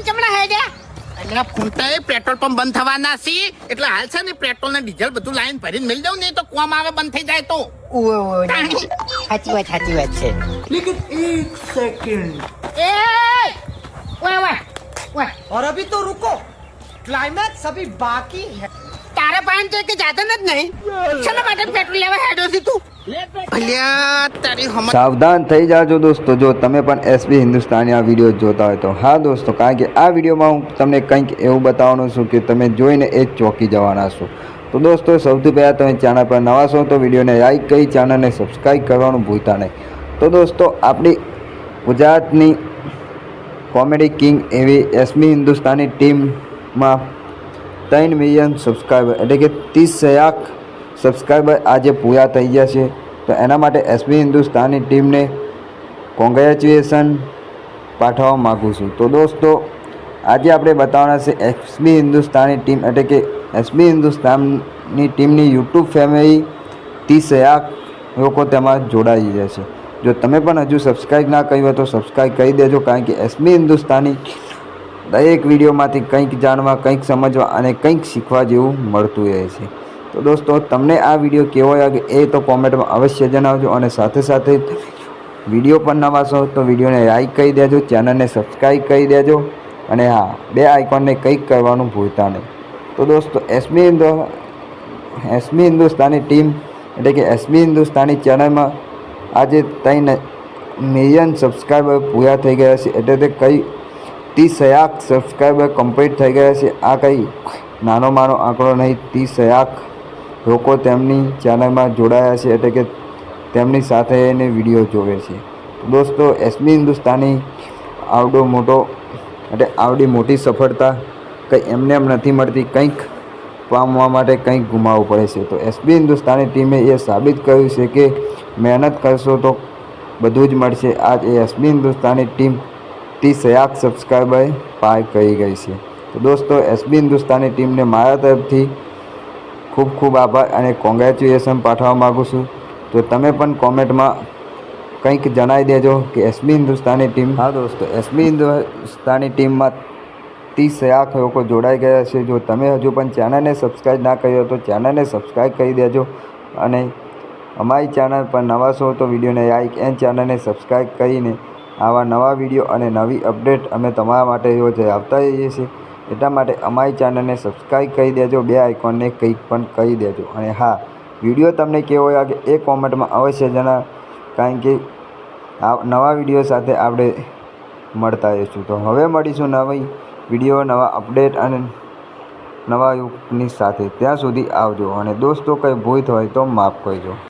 ચમડા હે ગયા એટલે ફૂંટાએ પેટ્રોલ પંપ બંધ થવાના છે એટલે હાલ છે ને પેટ્રોલ ને ડીઝલ બધું લાઈન ભરીને મિલ દઉં ને તો કોમ આવે બંધ થઈ જાય તો સાચી વાત છે लेकिन एक सेकंड એ ઓય ઓય ઓય और अभी तो रुको क्लाइमैक्स अभी बाकी है તારે પાન તો કે જાતો જ નહીં શેના માટે પેટ્રોલ લેવા હેડો છે તું ભલ્યા તારી હમ સાવધાન થઈ જાજો દોસ્તો, જો તમે પણ એસબી હિન્દુસ્તાની આ વિડીયો જોતા હોય તો. હા દોસ્તો, કારણ કે આ વિડીયોમાં હું તમને કંઈક એવું બતાવવાનું છું કે તમે જોઈને એ જ ચોંકી જવાના છો. તો દોસ્તો, સૌથી પહેલાં તમે ચેનલ પર નવા છો તો વિડીયોને લાઈક કરી ચેનલને સબસ્ક્રાઈબ કરવાનું ભૂલતા નહીં. તો દોસ્તો, આપણી ગુજરાતની કોમેડી કિંગ એવી એસબી હિન્દુસ્તાની ટીમમાં 3 મિલિયન સબસ્ક્રાઈબર એટલે કે 30 લાખ સબસ્ક્રાઈબર આજે પૂરા થઈ ગયા છે. તો એના માટે એસબી હિન્દુસ્તાની ટીમને કોંગ્રેચ્યુલેશન પાઠવવા માગું છું. તો દોસ્તો, આજે આપણે બતાવવાના છે એસબી હિન્દુસ્તાની ટીમ એટલે કે એસબી હિન્દુસ્તાનની ટીમની યુટ્યુબ ફેમિલી 30 લાખ લોકો તેમાં જોડાઈ ગયા છે. જો તમે પણ હજુ સબસ્ક્રાઈબ ના કર્યું હોય તો સબસ્ક્રાઈબ કરી દેજો, કારણ કે એસબી હિન્દુસ્તાની દરેક વિડીયોમાંથી કંઈક જાણવા, કંઈક સમજવા અને કંઈક શીખવા જેવું મળતું રહે છે. તો દોસ્તો, તમને આ વિડીયો કેવો લાગે એ તો કોમેન્ટમાં અવશ્ય જણાવજો, અને સાથે સાથે વિડીયો પર નવા છો તો વિડીયોને લાઈક કરી દેજો, ચેનલને સબસ્ક્રાઈબ કરી દેજો, અને હા, બે આઇકોનને કંઈક કરવાનું ભૂલતા નહીં. તો દોસ્તો, એસબી હિન્દુસ્તાની ટીમ એટલે કે એસબી હિન્દુસ્તાની ચેનલમાં આજે 3 મિલિયન સબસ્ક્રાઈબર પૂરા થઈ ગયા છે. એટલે તે કઈ 30 લાખ સબસ્ક્રાઈબર કમ્પ્લીટ થઈ ગયા છે. આ કંઈ નાનો માનો આંકડો નહીં. 30 લાખ લોકો તેમની ચેનલમાં જોડાયા છે, એટલે કે તેમની સાથે એને વિડીયો જોવે છે. દોસ્તો, એસબી હિન્દુસ્તાની આવડી મોટી સફળતા કંઈ એમને એમ નથી મળતી, કંઈક પામવા માટે કંઈક ગુમાવવું પડે છે. તો એસબી હિન્દુસ્તાની ટીમે એ સાબિત કર્યું છે કે મહેનત કરશો તો બધું જ મળશે. આજ એ SB Hindustani team 30 lakh subscriber પાર કરી ગઈ છે. તો દોસ્તો, એસબી હિન્દુસ્તાની ટીમને મારા તરફથી ખૂબ ખૂબ આભાર અને કોંગ્રેચ્યુલેશન પાઠવવા માગું છું. તો તમે પણ કોમેન્ટમાં કંઈક જણાવી દેજો કે એસબી હિન્દુસ્તાની ટીમ. હા દોસ્તો, એસબી હિન્દુસ્તાની ટીમમાં 30 લાખ લોકો જોડાઈ ગયા છે. જો તમે હજુ પણ ચેનલને સબસ્ક્રાઈબ ના કરી હોય તો ચેનલને સબસ્ક્રાઈબ કરી દેજો, અને અમારી ચેનલ પર નવા છો તો વિડીયોને લાઈક અને ચેનલને સબસ્ક્રાઈબ કરીને આવા નવા વિડીયો અને નવી અપડેટ અમે તમારા માટે રોજ આવતા રહીએ છીએ. એટલા માટે અમારી ચેનલને સબસ્ક્રાઈબ કરી દેજો, બે આઇકોનને કંઈક પણ કરી દેજો, અને હા, વિડીયો તમને કેવો લાગે એ કોમેન્ટમાં અવશ્ય જણાવ, કારણ કે આ નવા વિડીયો સાથે આપણે મળતા રહીશું. તો હવે મળીશું નવી વિડીયો, નવા અપડેટ અને નવા યુગની સાથે. ત્યાં સુધી આવજો, અને દોસ્તો, કંઈ ભૂલ હોય તો માફ કરજો.